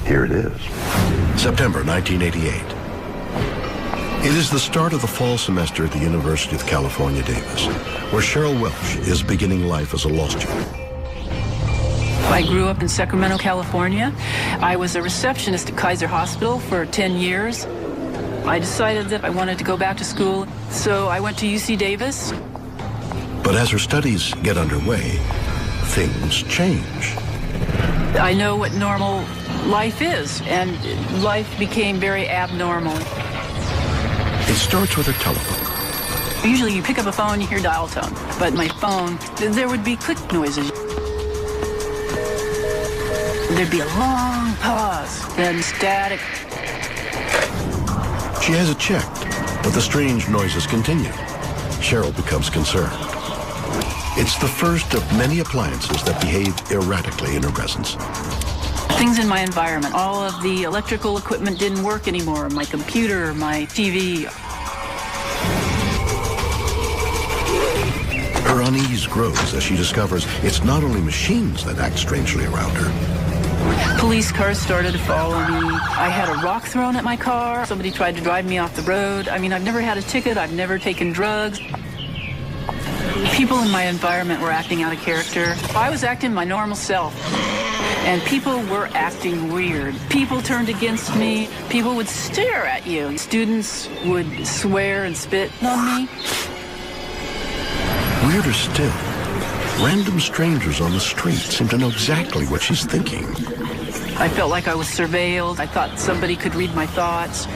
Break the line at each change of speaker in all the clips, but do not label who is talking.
here it is.
September 1988. It is the start of the fall semester at the University of California, Davis, where Cheryl Welch is beginning life as a law student.
I grew up in Sacramento, California. I was a receptionist at Kaiser Hospital for 10 years. I decided that I wanted to go back to school, so I went to UC Davis.
But as her studies get underway, things change.
I know what normal life is, and life became very abnormal.
It starts with her telephone.
Usually you pick up a phone, you hear dial tone, but my phone, there would be click noises. There'd be a long pause, then static.
She has it checked, but the strange noises continue. Cheryl becomes concerned. It's the first of many appliances that behave erratically in her presence.
Things in my environment. All of the electrical equipment didn't work anymore. My computer, my TV.
Her unease grows as she discovers it's not only machines that act strangely around her.
Police cars started to follow me. I had a rock thrown at my car. Somebody tried to drive me off the road. I mean, I've never had a ticket. I've never taken drugs. People in my environment were acting out of character. I was acting my normal self, and people were acting weird. People turned against me. People would stare at you. Students would swear and spit on me.
Weirder still, random strangers on the street seem to know exactly what she's thinking.
I felt like I was surveilled. I thought somebody could read my thoughts.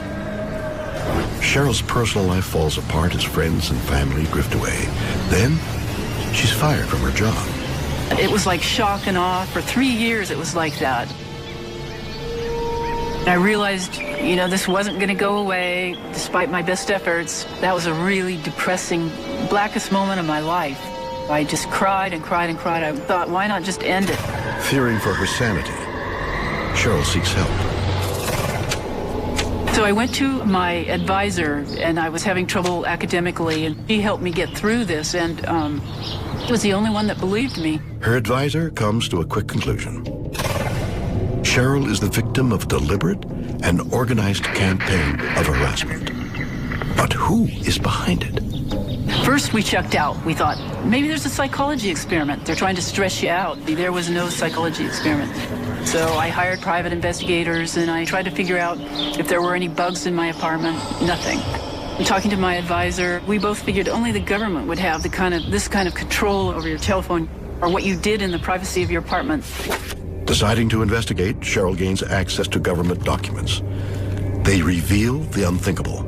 Cheryl's personal life falls apart as friends and family drift away. Then, she's fired from her job.
It was like shock and awe. For 3 years, it was like that. I realized, this wasn't going to go away, despite my best efforts. That was a really depressing, blackest moment of my life. I just cried and cried and cried. I thought, why not just end it?
Fearing for her sanity, Cheryl seeks help.
So I went to my advisor, and I was having trouble academically, and he helped me get through this, and he was the only one that believed me.
Her advisor comes to a quick conclusion. Cheryl is the victim of a deliberate and organized campaign of harassment. But who is behind it?
First, we checked out. We thought, maybe there's a psychology experiment. They're trying to stress you out. There was no psychology experiment. So I hired private investigators, and I tried to figure out if there were any bugs in my apartment. Nothing. And talking to my advisor, we both figured only the government would have this kind of control over your telephone or what you did in the privacy of your apartment.
Deciding to investigate, Cheryl gains access to government documents. They reveal the unthinkable.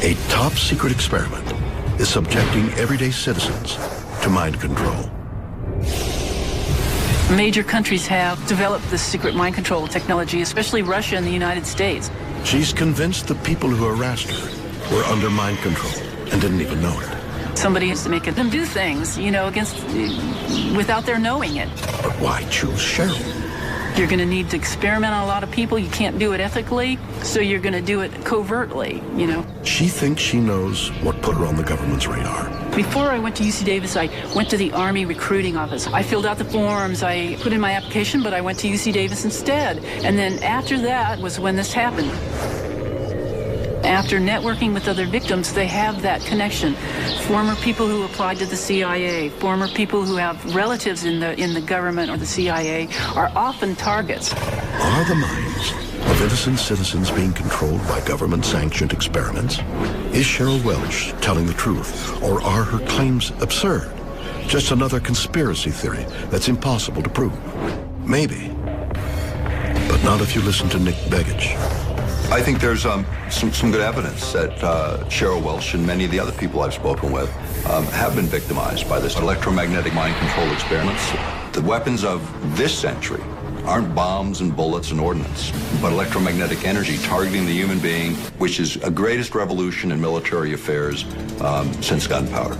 A top-secret experiment is subjecting everyday citizens to mind control.
Major countries have developed this secret mind control technology, especially Russia and the United States.
She's convinced the people who harassed her were under mind control and didn't even know it.
Somebody has to make them do things, without their knowing it.
But why choose Cheryl?
You're going to need to experiment on a lot of people. You can't do it ethically, so you're going to do it covertly,
She thinks she knows what put her on the government's radar.
Before I went to UC Davis, I went to the Army recruiting office. I filled out the forms. I put in my application, but I went to UC Davis instead. And then after that was when this happened. After networking with other victims, they have that connection. Former people who applied to the CIA, former people who have relatives in the government or the CIA are often targets.
Are the minds of innocent citizens being controlled by government-sanctioned experiments? Is Cheryl Welch telling the truth, or are her claims absurd? Just another conspiracy theory that's impossible to prove? Maybe. But not if you listen to Nick Begich.
I think there's some good evidence that Cheryl Welch and many of the other people I've spoken with have been victimized by this electromagnetic mind control experiments. The weapons of this century aren't bombs and bullets and ordnance, but electromagnetic energy targeting the human being, which is a greatest revolution in military affairs since gunpowder.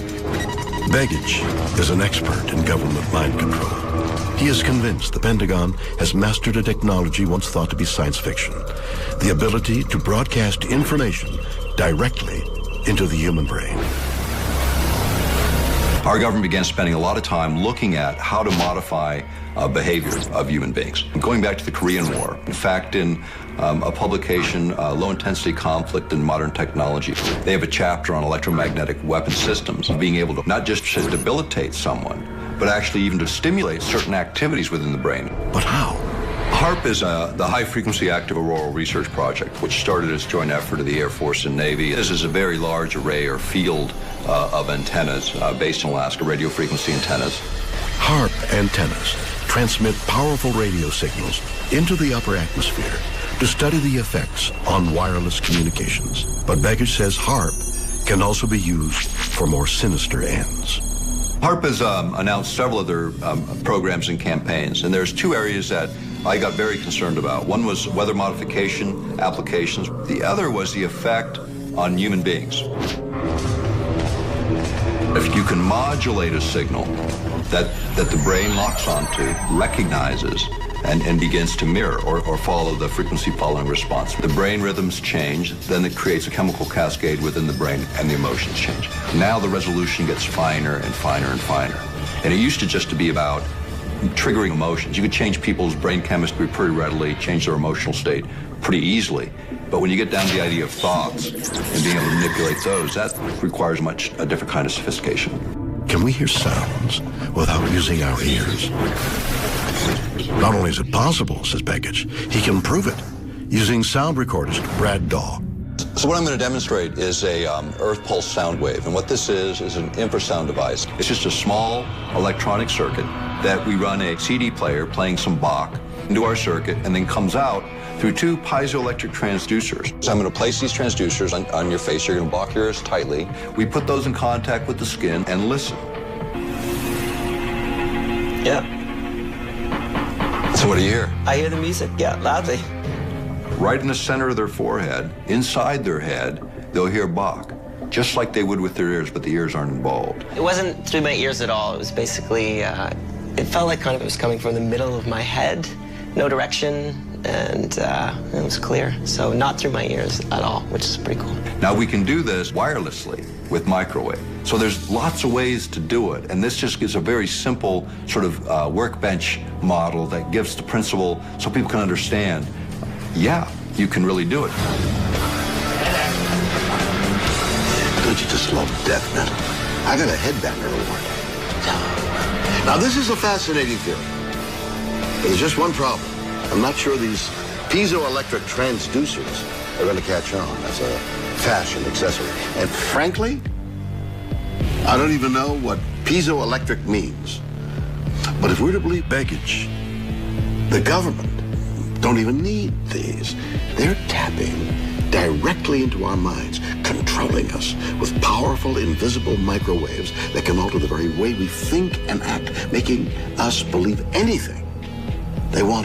Begich is an expert in government mind control. He is convinced the Pentagon has mastered a technology once thought to be science fiction, the ability to broadcast information directly into the human brain.
Our government began spending a lot of time looking at how to modify behavior of human beings. Going back to the Korean War, in fact, in a publication, Low-Intensity Conflict in Modern Technology, they have a chapter on electromagnetic weapon systems, being able to not just to debilitate someone, but actually even to stimulate certain activities within the brain.
But how?
HAARP is the High Frequency Active Auroral Research Project, which started as a joint effort of the Air Force and Navy. This is a very large array or field of antennas based in Alaska, radio frequency antennas.
HAARP antennas transmit powerful radio signals into the upper atmosphere to study the effects on wireless communications. But Begich says HAARP can also be used for more sinister ends.
HAARP has announced several other programs and campaigns, and there's two areas that I got very concerned about. One was weather modification applications. The other was the effect on human beings. If you can modulate a signal that the brain locks onto, recognizes, and begins to mirror or follow the frequency following response. The brain rhythms change, then it creates a chemical cascade within the brain and the emotions change. Now the resolution gets finer and finer and finer. And it used to just to be about triggering emotions. You could change people's brain chemistry pretty readily, change their emotional state pretty easily. But when you get down to the idea of thoughts and being able to manipulate those, that requires a different kind of sophistication.
Can we hear sounds without using our ears? Not only is it possible, says Begich, he can prove it using sound recordist Brad Daw.
So what I'm going to demonstrate is a earth pulse sound wave. And what this is an infrasound device. It's just a small electronic circuit that we run a CD player playing some Bach into our circuit and then comes out through two piezoelectric transducers. So I'm going to place these transducers on your face. You're going to block your ears tightly. We put those in contact with the skin and listen.
Yeah.
So what do you hear?
I hear the music, yeah, loudly.
Right in the center of their forehead, inside their head, they'll hear Bach, just like they would with their ears, but the ears aren't involved.
It wasn't through my ears at all. It was basically, it felt like kind of it was coming from the middle of my head, no direction, and it was clear. So not through my ears at all, which is pretty cool.
Now we can do this wirelessly with microwave. So there's lots of ways to do it, and this just gives a very simple sort of workbench model that gives the principle so people can understand, yeah, you can really do it.
Don't you just love death metal? I got a headbanger award. Now this is a fascinating theory. But there's just one problem. I'm not sure these piezoelectric transducers are going to catch on as a fashion accessory. And frankly, I don't even know what piezoelectric means. But if we're to believe Begich, the government don't even need these. They're tapping directly into our minds, controlling us with powerful, invisible microwaves that can alter the very way we think and act, making us believe anything they want